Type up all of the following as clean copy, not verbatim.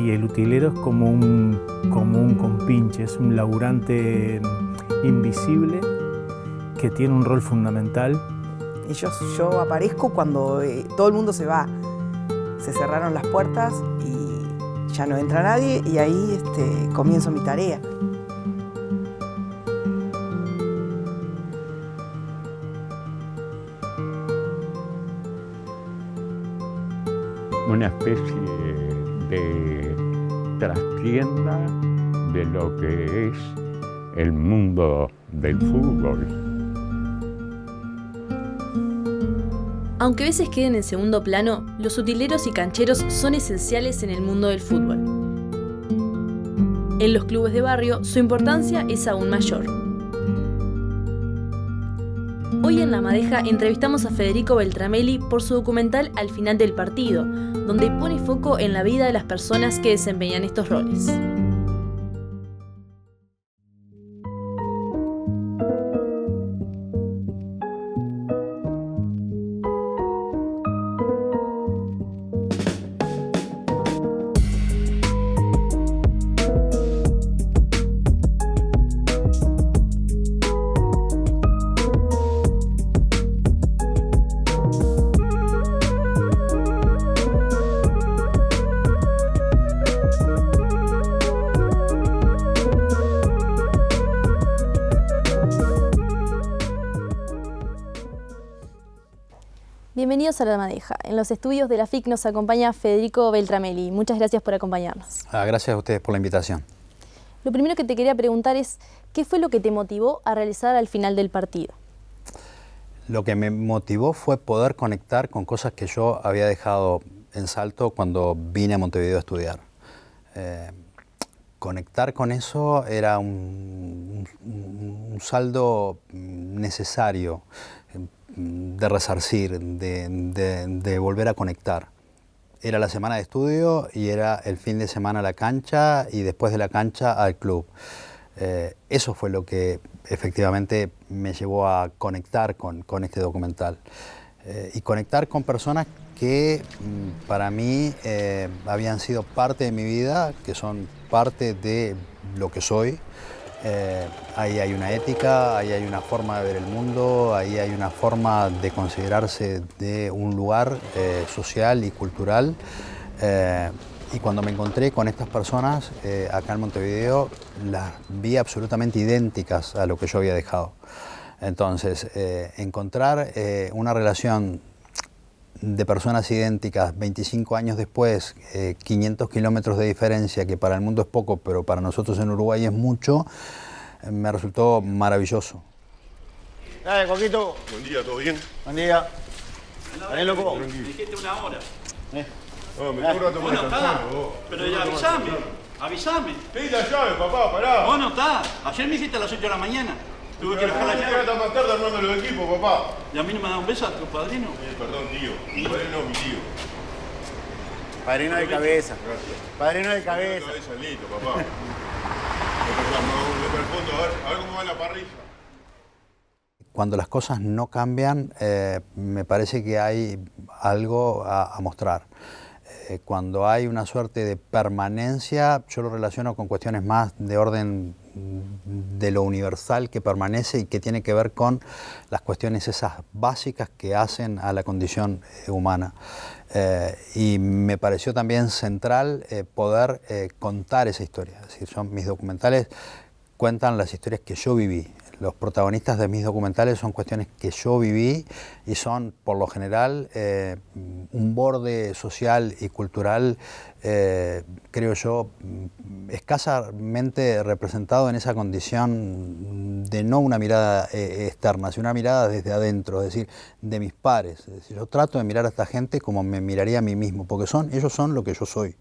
y el utilero es como un compinche, es un laburante invisible que tiene un rol fundamental. Y yo aparezco cuando todo el mundo se va. Se cerraron las puertas y ya no entra nadie y ahí comienzo mi tarea. Una especie de trastienda de lo que es el mundo del fútbol. Aunque a veces queden en segundo plano, los utileros y cancheros son esenciales en el mundo del fútbol. En los clubes de barrio, su importancia es aún mayor. Hoy en La Madeja entrevistamos a Federico Beltramelli por su documental Al final del partido, donde pone foco en la vida de las personas que desempeñan estos roles. Bienvenidos a La Madeja. En los estudios de la FIC nos acompaña Federico Beltramelli. Muchas gracias por acompañarnos. Gracias a ustedes por la invitación. Lo primero que te quería preguntar es, ¿qué fue lo que te motivó a realizar Al final del partido? Lo que me motivó fue poder conectar con cosas que yo había dejado en Salto cuando vine a Montevideo a estudiar. Conectar con eso era un saldo necesario de resarcir, de volver a conectar. Era la semana de estudio y era el fin de semana a la cancha y después de la cancha al club. Eso fue lo que efectivamente me llevó a conectar con este documental. Y conectar con personas que para mí habían sido parte de mi vida, que son parte de lo que soy. Ahí hay una ética, ahí hay una forma de ver el mundo, ahí hay una forma de considerarse de un lugar social y cultural. Y cuando me encontré con estas personas acá en Montevideo, las vi absolutamente idénticas a lo que yo había dejado. Entonces, encontrar una relación de personas idénticas 25 años después, 500 kilómetros de diferencia, que para el mundo es poco, pero para nosotros en Uruguay es mucho, me resultó maravilloso. Dale, Coquito. Buen día, ¿todo bien? Buen día. Vení, loco. Me dijiste una hora. No, me tengo un rato Bueno, más está. descansando, vos. Pero ya avísame. Avísame. Pedí la llave, papá, pará. Vos no estás. Ayer me dijiste a las 8 de la mañana. Tuve que buscar la llave. Hasta más tarde armando los equipos, papá. ¿Y a mí no me da un beso a tu padrino? Perdón, tío. Mi padre no, mi tío. Padrino de cabeza. Gracias. Padrino de cabeza. Cabeza, listo, papá. Voy para el fondo, a ver cómo va la parrilla. Cuando las cosas no cambian, me parece que hay algo a mostrar. Cuando hay una suerte de permanencia, yo lo relaciono con cuestiones más de orden de lo universal que permanece y que tiene que ver con las cuestiones esas básicas que hacen a la condición humana. Y me pareció también central poder contar esa historia. Es decir, mis documentales cuentan las historias que yo viví. Los protagonistas de mis documentales son cuestiones que yo viví y son, por lo general, un borde social y cultural, creo yo, escasamente representado en esa condición de no una mirada externa, sino una mirada desde adentro, es decir, de mis pares. Es decir, yo trato de mirar a esta gente como me miraría a mí mismo, porque ellos son lo que yo soy.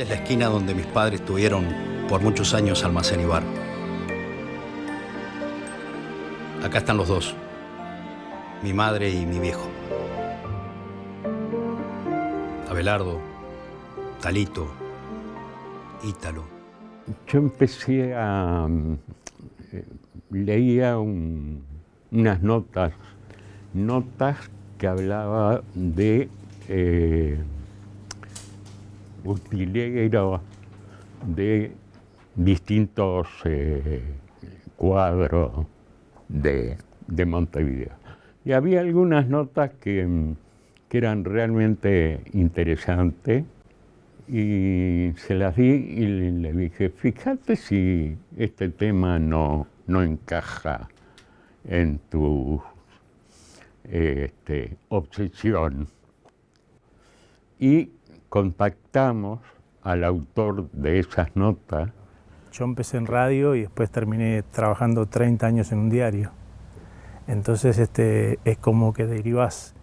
es la esquina donde mis padres tuvieron por muchos años almacén y bar. Acá están los dos, mi madre y mi viejo. Abelardo, Talito, Ítalo. Yo empecé leía unas notas que hablaba de utileros de distintos cuadros de Montevideo. Y había algunas notas que eran realmente interesantes y se las di y le dije, fíjate si este tema no encaja en tu obsesión. Y contactamos al autor de esas notas. Yo empecé en radio y después terminé trabajando 30 años en un diario. Entonces es como que derivás.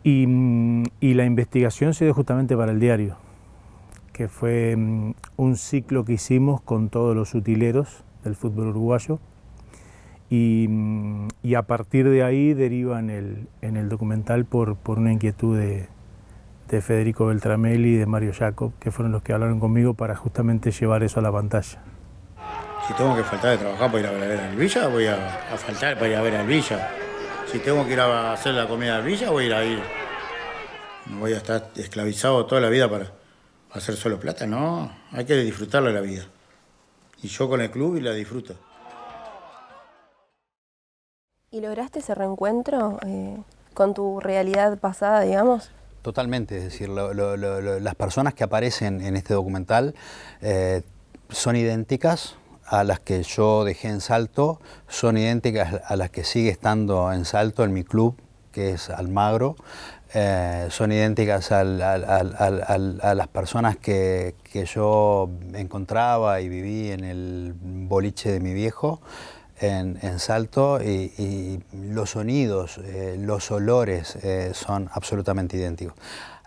Y la investigación se dio justamente para el diario, que fue un ciclo que hicimos con todos los utileros del fútbol uruguayo. Y a partir de ahí deriva en el documental por una inquietud de Federico Beltramelli y de Mario Jacob, que fueron los que hablaron conmigo para justamente llevar eso a la pantalla. Si tengo que faltar de trabajar para ir a ver al Villa, voy a faltar para ir a ver al Villa. Si tengo que ir a hacer la comida al Villa, voy a ir. No voy a estar esclavizado toda la vida para hacer solo plata, no. Hay que disfrutarla la vida. Y yo con el club y la disfruto. ¿Y lograste ese reencuentro con tu realidad pasada, digamos? Totalmente, es decir, las personas que aparecen en este documental son idénticas a las que yo dejé en Salto, son idénticas a las que sigue estando en Salto en mi club, que es Almagro, son idénticas a las personas que yo encontraba y viví en el boliche de mi viejo, en Salto, y los sonidos, los olores son absolutamente idénticos.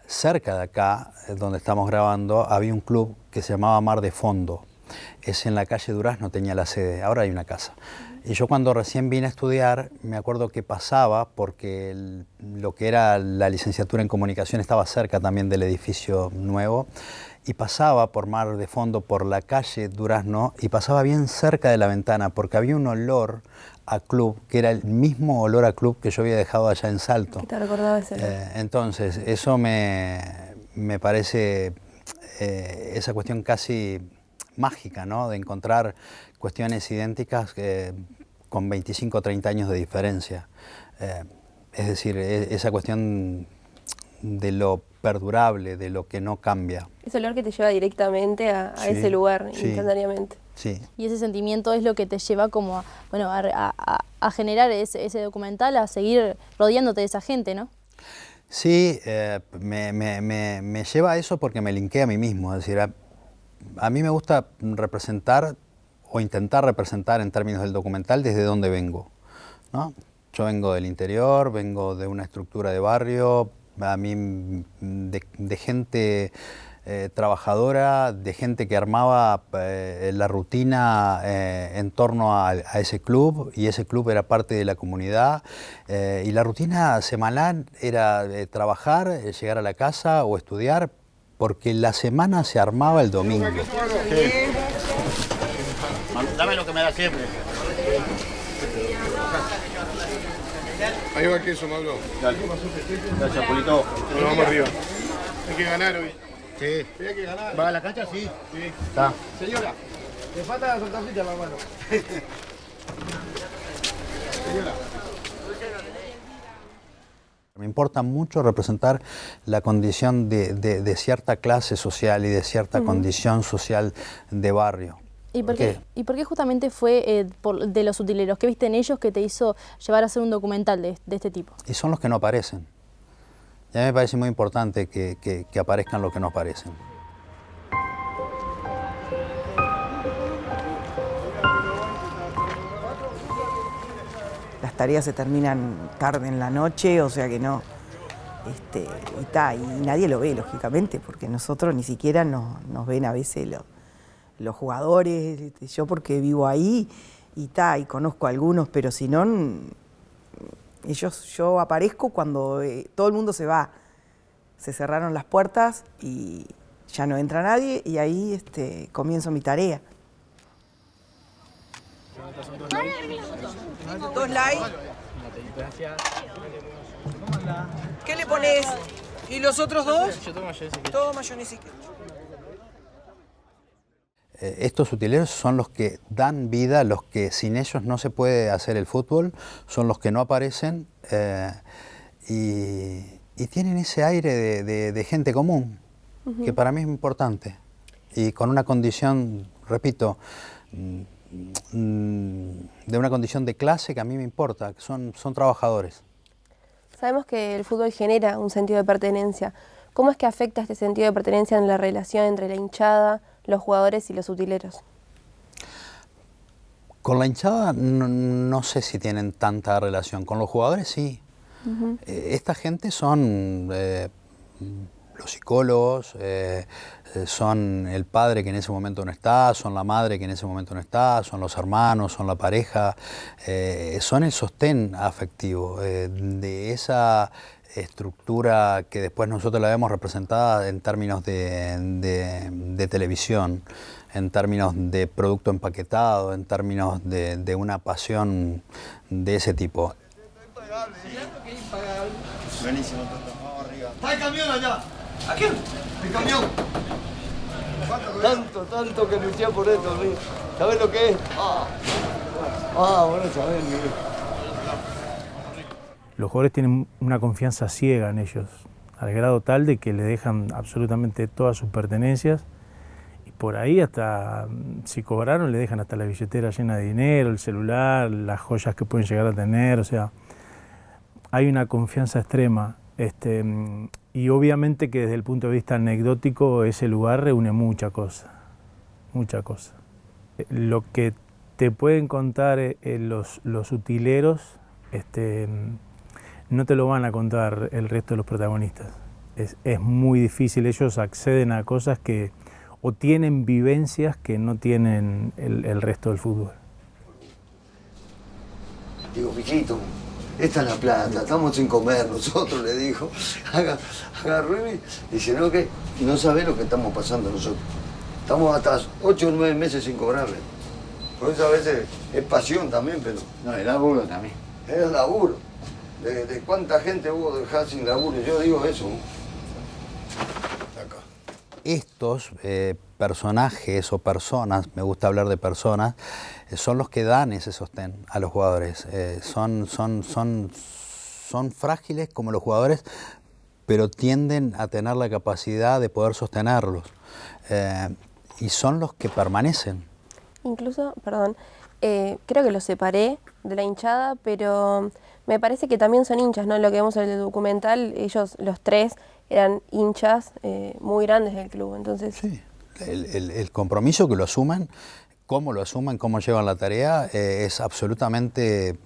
Cerca de acá, donde estamos grabando, había un club que se llamaba Mar de Fondo. Es en la calle Durazno, tenía la sede, ahora hay una casa. Y yo cuando recién vine a estudiar, me acuerdo que pasaba, porque lo que era la licenciatura en comunicación estaba cerca también del edificio nuevo, y pasaba por Mar de Fondo, por la calle Durazno, y pasaba bien cerca de la ventana, porque había un olor a club, que era el mismo olor a club que yo había dejado allá en Salto. ¿Qué te recordaba ese olor? Entonces, eso me parece esa cuestión casi mágica, ¿no? De encontrar cuestiones idénticas con 25 o 30 años de diferencia. Es decir, esa cuestión de lo perdurable, de lo que no cambia. Ese olor que te lleva directamente a Sí, ese lugar, sí. instantáneamente. Sí. Y ese sentimiento es lo que te lleva como a generar ese documental, a seguir rodeándote de esa gente, ¿no? Sí, me lleva a eso porque me linké a mí mismo. Es decir, a mí me gusta representar o intentar representar en términos del documental desde dónde vengo, ¿no? Yo vengo del interior, vengo de una estructura de barrio, a mí de gente trabajadora, de gente que armaba la rutina en torno a ese club, y ese club era parte de la comunidad, y la rutina semanal era trabajar, llegar a la casa o estudiar, porque la semana se armaba el domingo. Sí. Dame lo que me da siempre. Ahí va el queso, Mauro. Dale. Gracias, Pulito. Bueno, vamos arriba. Hay que ganar hoy. Sí. Hay que ganar. ¿Va a la cancha? Sí. Sí. Está. Señora, le falta la soltacita, hermano. Señora. Me importa mucho representar la condición de cierta clase social y de cierta condición social de barrio. ¿Y por qué justamente fue de los utileros? ¿Qué viste en ellos que te hizo llevar a hacer un documental de este tipo? Y son los que no aparecen. Y a mí me parece muy importante que aparezcan los que no aparecen. Las tareas se terminan tarde en la noche, o sea que no y nadie lo ve, lógicamente, porque nosotros ni siquiera nos ven a veces los jugadores, yo porque vivo ahí y conozco a algunos, pero si no, yo aparezco cuando todo el mundo se va. Se cerraron las puertas y ya no entra nadie y ahí comienzo mi tarea. 2 likes. ¿Qué le pones? ¿Y los otros 2? Yo tomo mayonesa. Todo mayonesa y ketchup. Estos utileros son los que dan vida, los que sin ellos no se puede hacer el fútbol, son los que no aparecen y tienen ese aire de gente común, que para mí es importante. Y con una condición, repito, de una condición de clase que a mí me importa, que son trabajadores. Sabemos que el fútbol genera un sentido de pertenencia. ¿Cómo es que afecta este sentido de pertenencia en la relación entre la hinchada, los jugadores y los utileros? Con la hinchada no sé si tienen tanta relación, con los jugadores sí. Esta gente son los psicólogos, son el padre que en ese momento no está, son la madre que en ese momento no está, son los hermanos, son la pareja, son el sostén afectivo de esa estructura que después nosotros la vemos representada en términos de televisión, en términos de producto empaquetado, en términos de una pasión de ese tipo. Buenísimo, vamos arriba. ¡Está el camión allá! ¿A quién? ¡El camión! Tanto que luché por esto, Rick. ¿Sabés lo que es? Bueno, sabés, Miguel. Los jugadores tienen una confianza ciega en ellos, al grado tal de que le dejan absolutamente todas sus pertenencias y por ahí hasta, si cobraron, le dejan hasta la billetera llena de dinero, el celular, las joyas que pueden llegar a tener, o sea, hay una confianza extrema. Y obviamente que desde el punto de vista anecdótico ese lugar reúne mucha cosa. Lo que te pueden contar los utileros no te lo van a contar el resto de los protagonistas. Es muy difícil, ellos acceden a cosas o tienen vivencias que no tienen el resto del fútbol. Digo, Pichito, esta es la plata, estamos sin comer nosotros, le dijo. Agarró y dice, no, que no sabés lo que estamos pasando nosotros. Estamos hasta 8 o 9 meses sin cobrarle. Por eso a veces es pasión también, pero... No, el laburo también. Es el laburo. De cuánta gente hubo dejar sin laburo, yo digo eso. Acá. Estos personajes o personas, me gusta hablar de personas, son los que dan ese sostén a los jugadores. Son frágiles como los jugadores, pero tienden a tener la capacidad de poder sostenerlos. Y son los que permanecen. Incluso, perdón, creo que los separé de la hinchada, pero me parece que también son hinchas, ¿no? Lo que vemos en el documental, ellos, los 3, eran hinchas muy grandes del club, entonces... Sí, el compromiso que lo asuman, cómo lo asuman, cómo llevan la tarea, es absolutamente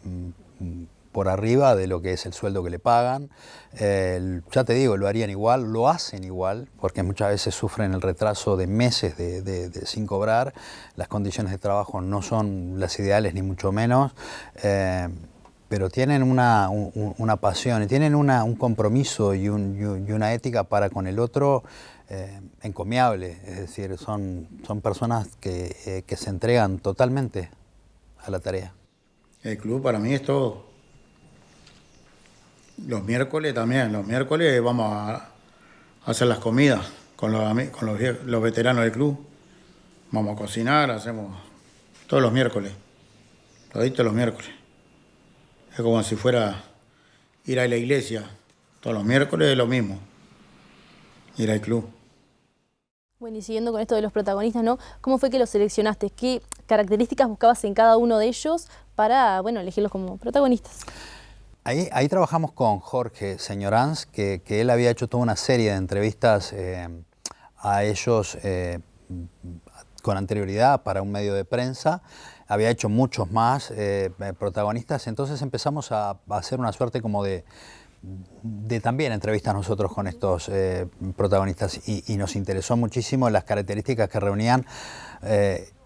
por arriba de lo que es el sueldo que le pagan. Ya te digo, lo harían igual, lo hacen igual, porque muchas veces sufren el retraso de meses sin cobrar. Las condiciones de trabajo no son las ideales, ni mucho menos, pero tienen una pasión y tienen un compromiso y una ética para con el otro encomiable. Es decir, son personas que se entregan totalmente a la tarea. El club para mí es todo. Los miércoles también, los miércoles vamos a hacer las comidas con los veteranos del club. Vamos a cocinar, hacemos todos los miércoles, toditos los miércoles. Es como si fuera ir a la iglesia, todos los miércoles es lo mismo, ir al club. Bueno, y siguiendo con esto de los protagonistas, ¿no? ¿Cómo fue que los seleccionaste? ¿Qué características buscabas en cada uno de ellos para, bueno, elegirlos como protagonistas? Ahí trabajamos con Jorge Señoranz, que él había hecho toda una serie de entrevistas a ellos con anterioridad para un medio de prensa. Había hecho muchos más protagonistas, entonces empezamos a hacer una suerte como de también entrevistas nosotros con estos protagonistas y nos interesó muchísimo las características que reunían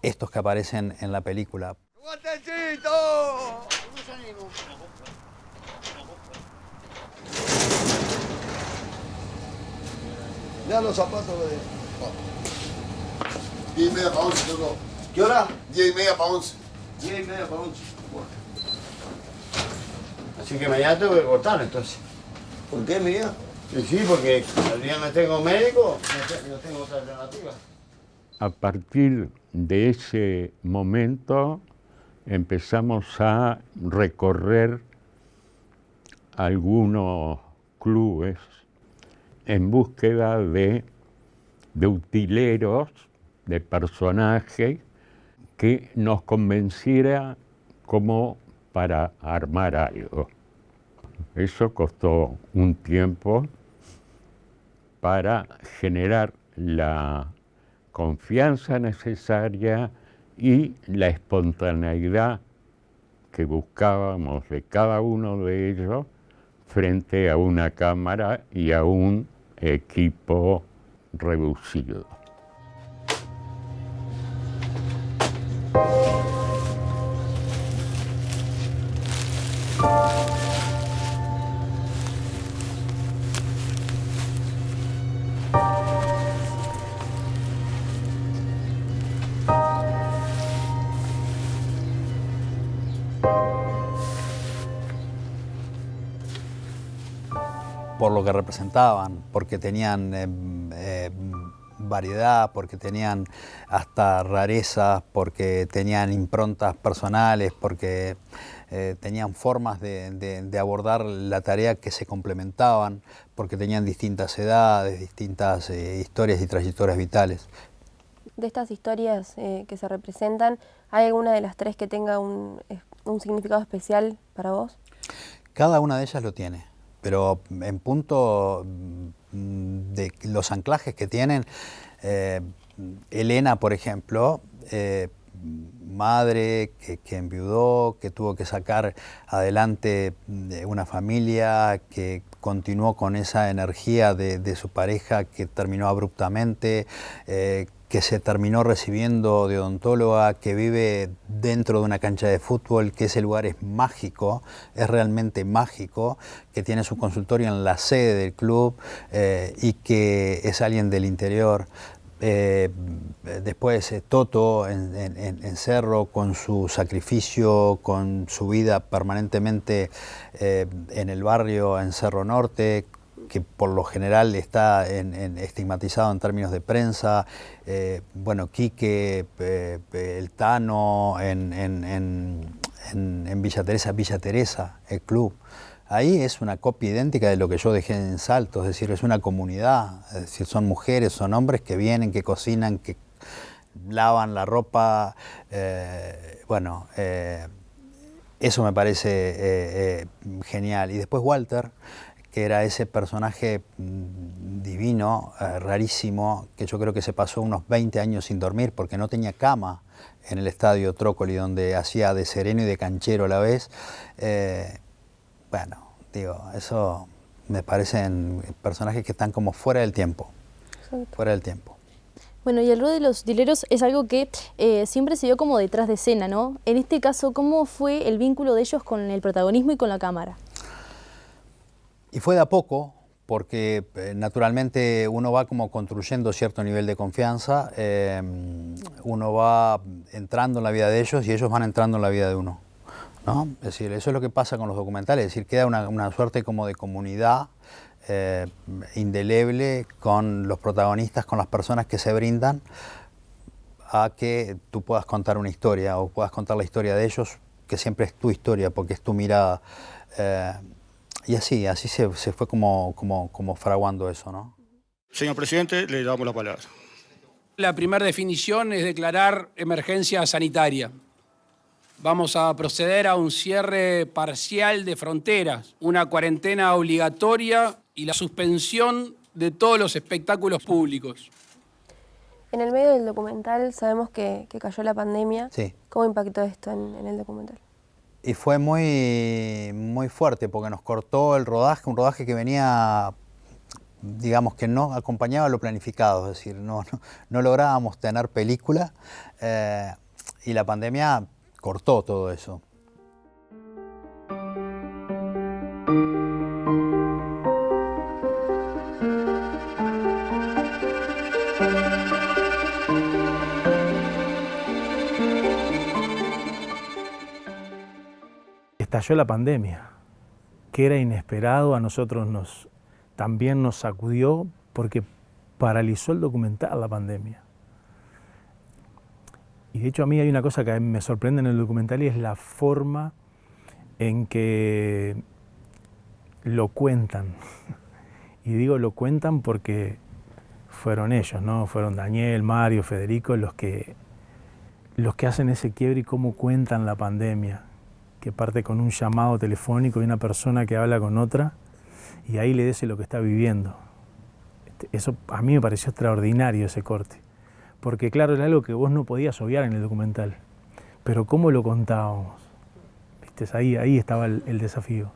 estos que aparecen en la película. ¡Guantecito! Ya los zapatos de... 10:30 para 11, loco. ¿Qué hora? 10:30 para 11. 10:30 para 11. Bueno. Así que mañana tengo que cortar entonces. ¿Por qué, mía? Sí, porque el día no tengo médico, no tengo otra alternativa. A partir de ese momento empezamos a recorrer algunos clubes en búsqueda de utileros, de personajes que nos convenciera como para armar algo. Eso costó un tiempo para generar la confianza necesaria y la espontaneidad que buscábamos de cada uno de ellos frente a una cámara y a un equipo reducido. Por lo que representaban, porque tenían variedad, porque tenían hasta rarezas, porque tenían improntas personales, porque tenían formas de abordar la tarea que se complementaban, porque tenían distintas edades, distintas historias y trayectorias vitales. De estas historias que se representan, ¿hay alguna de las tres que tenga un significado especial para vos? Cada una de ellas lo tiene, pero en punto de los anclajes que tienen, Elena, por ejemplo, madre que enviudó, que tuvo que sacar adelante una familia, que continuó con esa energía de su pareja que terminó abruptamente, que se terminó recibiendo de odontóloga, que vive dentro de una cancha de fútbol, que ese lugar es mágico, es realmente mágico, que tiene su consultorio en la sede del club y que es alguien del interior. Después Toto en Cerro, con su sacrificio, con su vida permanentemente en el barrio en Cerro Norte, que por lo general está estigmatizado en términos de prensa. Bueno, Quique, el Tano en Villa Teresa, el club. Ahí es una copia idéntica de lo que yo dejé en Salto, es decir, es una comunidad, es decir, son mujeres, son hombres que vienen, que cocinan, que lavan la ropa, bueno, eso me parece genial. Y después Walter, que era ese personaje divino, rarísimo, que yo creo que se pasó unos 20 años sin dormir porque no tenía cama en el estadio Trócoli, donde hacía de sereno y de canchero a la vez. Bueno, digo, eso me parecen personajes que están como fuera del tiempo. Fuera del tiempo. Bueno, y el rol de los utileros es algo que siempre se dio como detrás de escena, ¿no? En este caso, ¿cómo fue el vínculo de ellos con el protagonismo y con la cámara? Y fue de a poco, porque naturalmente uno va como construyendo cierto nivel de confianza, uno va entrando en la vida de ellos y ellos van entrando en la vida de uno, ¿no? Es decir, eso es lo que pasa con los documentales, es decir, queda una suerte como de comunidad indeleble con los protagonistas, con las personas que se brindan a que tú puedas contar una historia o puedas contar la historia de ellos, que siempre es tu historia porque es tu mirada. Y así se fue como fraguando eso, ¿no? Señor presidente, le damos la palabra. La primera definición es declarar emergencia sanitaria. Vamos a proceder a un cierre parcial de fronteras, una cuarentena obligatoria y la suspensión de todos los espectáculos públicos. En el medio del documental sabemos que cayó la pandemia. Sí. ¿Cómo impactó esto en el documental? Y fue muy fuerte porque nos cortó el rodaje, un rodaje que venía, digamos que no acompañaba lo planificado, es decir, no lográbamos tener película y la pandemia cortó todo eso. Estalló la pandemia, que era inesperado, a nosotros también nos sacudió porque paralizó el documental la pandemia. Y de hecho a mí hay una cosa que me sorprende en el documental y es la forma en que lo cuentan. Y digo lo cuentan porque fueron ellos, ¿no? Fueron Daniel, Mario, Federico los que hacen ese quiebre y cómo cuentan la pandemia, que parte con un llamado telefónico de una persona que habla con otra y ahí le dice lo que está viviendo. Eso a mí me pareció extraordinario ese corte, porque claro, era algo que vos no podías obviar en el documental, pero cómo lo contábamos, ¿viste? Ahí estaba el desafío.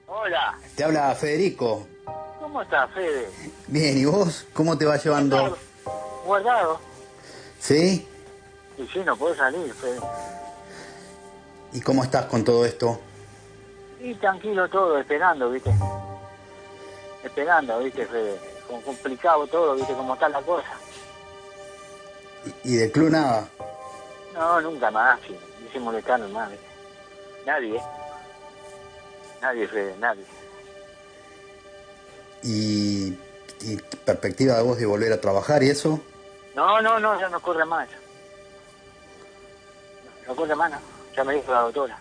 Hola. Te habla Federico. ¿Cómo estás, Fede? Bien, ¿y vos? ¿Cómo te va llevando? Guardado. ¿Sí? Y sí, no puedo salir, Fede. ¿Y cómo estás con todo esto? Y tranquilo todo, esperando, ¿viste? Esperando, ¿viste, Fede? Como complicado todo, ¿viste? Cómo está la cosa. ¿Y del club nada? No, nunca más, sí. Dice molestarnos más, ¿viste? Nadie, Nadie, Fede, nadie. ¿Y perspectiva de vos de volver a trabajar y eso? No, ya no corre más. No corre más, no. Ya me dijo la doctora.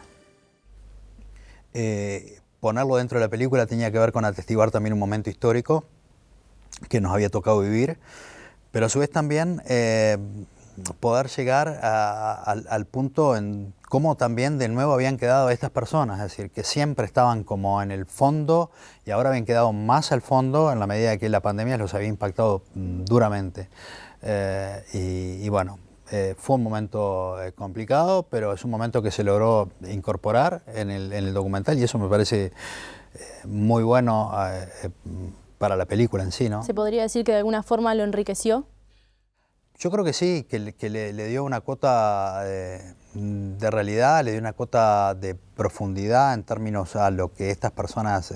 Ponerlo dentro de la película tenía que ver con atestiguar también un momento histórico que nos había tocado vivir, pero a su vez también poder llegar al punto en cómo también de nuevo habían quedado estas personas, es decir, que siempre estaban como en el fondo y ahora habían quedado más al fondo en la medida que la pandemia los había impactado duramente. Y bueno, fue un momento complicado, pero es un momento que se logró incorporar en el documental y eso me parece muy bueno para la película en sí, ¿no? ¿Se podría decir que de alguna forma lo enriqueció? Yo creo que sí, que le dio una cuota de realidad, le dio una cuota de profundidad en términos a lo que estas personas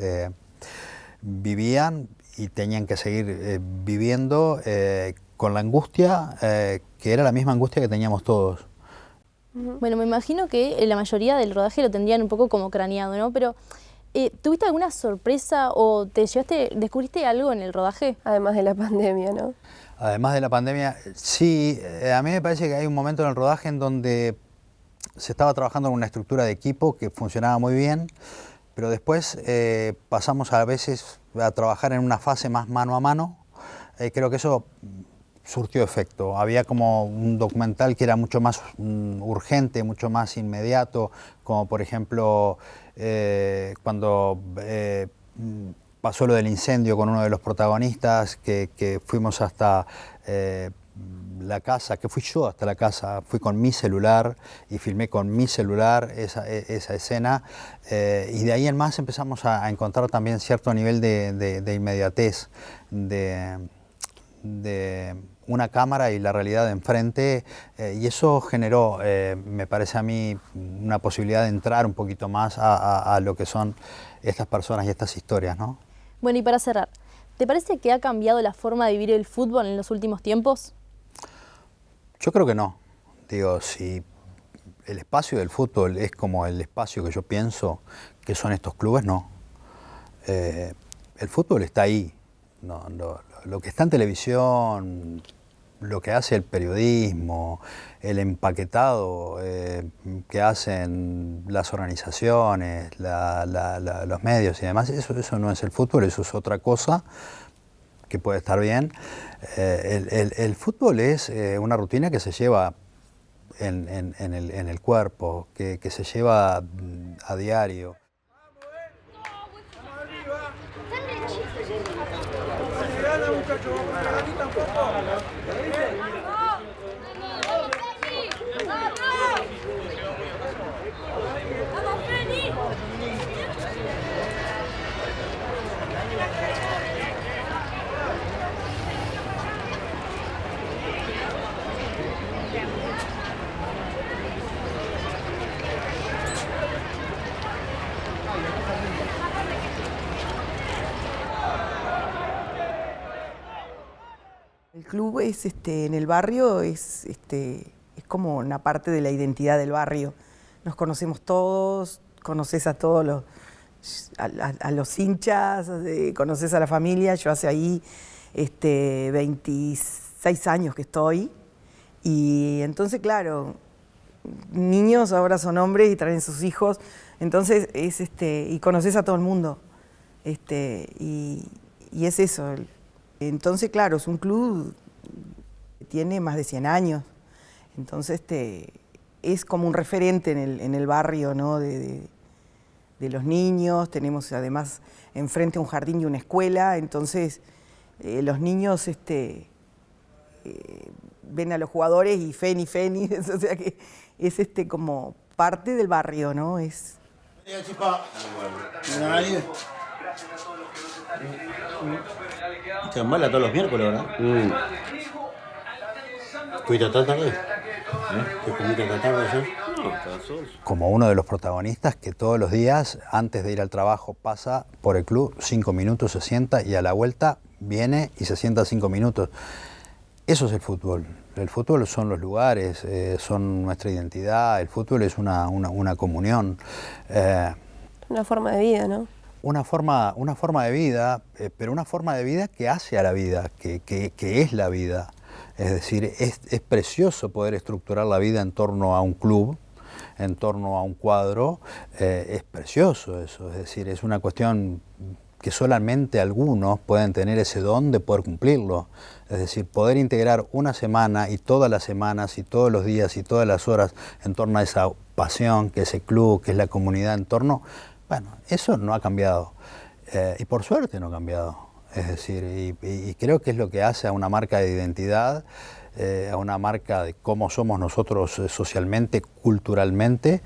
vivían y tenían que seguir viviendo con la angustia, que era la misma angustia que teníamos todos. Bueno, me imagino que la mayoría del rodaje lo tendrían un poco como craneado, ¿no? Pero, ¿tuviste alguna sorpresa o descubriste algo en el rodaje? Además de la pandemia, ¿no? Además de la pandemia, sí, a mí me parece que hay un momento en el rodaje en donde se estaba trabajando en una estructura de equipo que funcionaba muy bien, pero después pasamos a veces a trabajar en una fase más mano a mano. Creo que eso surtió efecto. Había como un documental que era mucho más urgente, mucho más inmediato, como por ejemplo cuando pasó lo del incendio con uno de los protagonistas, que fuimos hasta la casa, que fui yo hasta la casa, fui con mi celular y filmé con mi celular esa escena y de ahí en más empezamos a encontrar también cierto nivel de inmediatez, de una cámara y la realidad de enfrente y eso generó, me parece a mí, una posibilidad de entrar un poquito más a lo que son estas personas y estas historias, ¿no? Bueno, y para cerrar, ¿te parece que ha cambiado la forma de vivir el fútbol en los últimos tiempos? Yo creo que no. Digo, si el espacio del fútbol es como el espacio que yo pienso que son estos clubes, no. El fútbol está ahí. No, lo que está en televisión, lo que hace el periodismo, el empaquetado que hacen las organizaciones, los medios y demás, eso no es el fútbol, eso es otra cosa que puede estar bien. El fútbol es una rutina que se lleva en el cuerpo, que se lleva a diario. club es, en el barrio es como una parte de la identidad del barrio. Nos conocemos todos, conoces a todos los hinchas, conoces a la familia. Yo hace ahí 26 años que estoy. Y entonces, claro, niños ahora son hombres y traen sus hijos. Entonces, y conoces a todo el mundo. Y es eso. Entonces, claro, es un club que tiene más de 100 años. Entonces, es como un referente en el barrio, ¿no? de los niños. Tenemos además enfrente un jardín y una escuela. Entonces, los niños ven a los jugadores y Feni, o sea que es como parte del barrio, ¿no? Es... Te embala todos los miércoles, ¿verdad? ¿Cuida tan tarde? ¿Te comiste tan tarde ayer? Como uno de los protagonistas que todos los días, antes de ir al trabajo, pasa por el club 5 minutos, se sienta y a la vuelta viene y se sienta 5 minutos. Eso es el fútbol. El fútbol son los lugares, son nuestra identidad. El fútbol es una comunión. Una forma de vida, ¿no? Una forma de vida, pero una forma de vida que hace a la vida, que es la vida. Es decir, es precioso poder estructurar la vida en torno a un club, en torno a un cuadro. Es precioso eso, es decir, es una cuestión que solamente algunos pueden tener ese don de poder cumplirlo. Es decir, poder integrar una semana y todas las semanas y todos los días y todas las horas en torno a esa pasión que es el club, que es la comunidad en torno. Bueno, eso no ha cambiado y por suerte no ha cambiado. Es decir, y creo que es lo que hace a una marca de identidad, a una marca de cómo somos nosotros socialmente, culturalmente,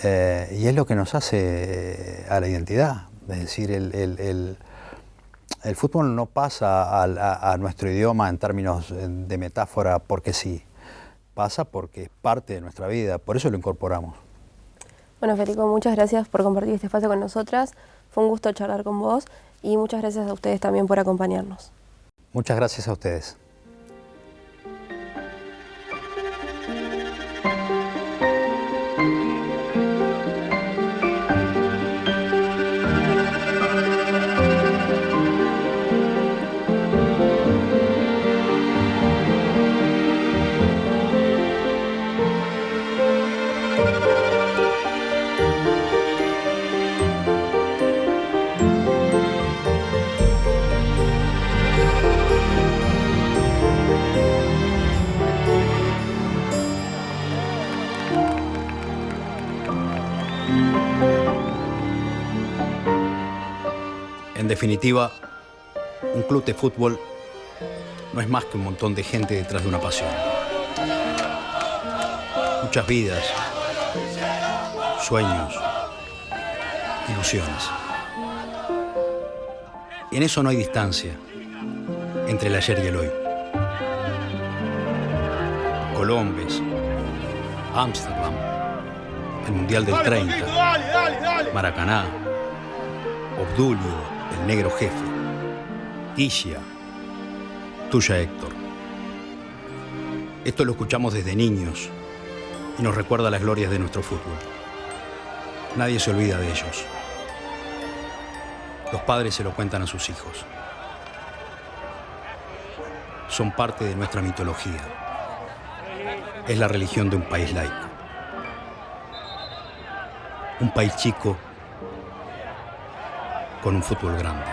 y es lo que nos hace a la identidad. Es decir, el fútbol no pasa a nuestro idioma en términos de metáfora porque sí, pasa porque es parte de nuestra vida, por eso lo incorporamos. Bueno, Federico, muchas gracias por compartir este espacio con nosotras. Fue un gusto charlar con vos y muchas gracias a ustedes también por acompañarnos. Muchas gracias a ustedes. En definitiva, un club de fútbol no es más que un montón de gente detrás de una pasión. Muchas vidas, sueños, ilusiones. Y en eso no hay distancia entre el ayer y el hoy. Colombes, Ámsterdam, el Mundial del 30, Maracaná, Obdulio, el negro jefe, Guilla, tuya Héctor. Esto lo escuchamos desde niños y nos recuerda las glorias de nuestro fútbol. Nadie se olvida de ellos. Los padres se lo cuentan a sus hijos. Son parte de nuestra mitología. Es la religión de un país laico. Un país chico con un fútbol grande.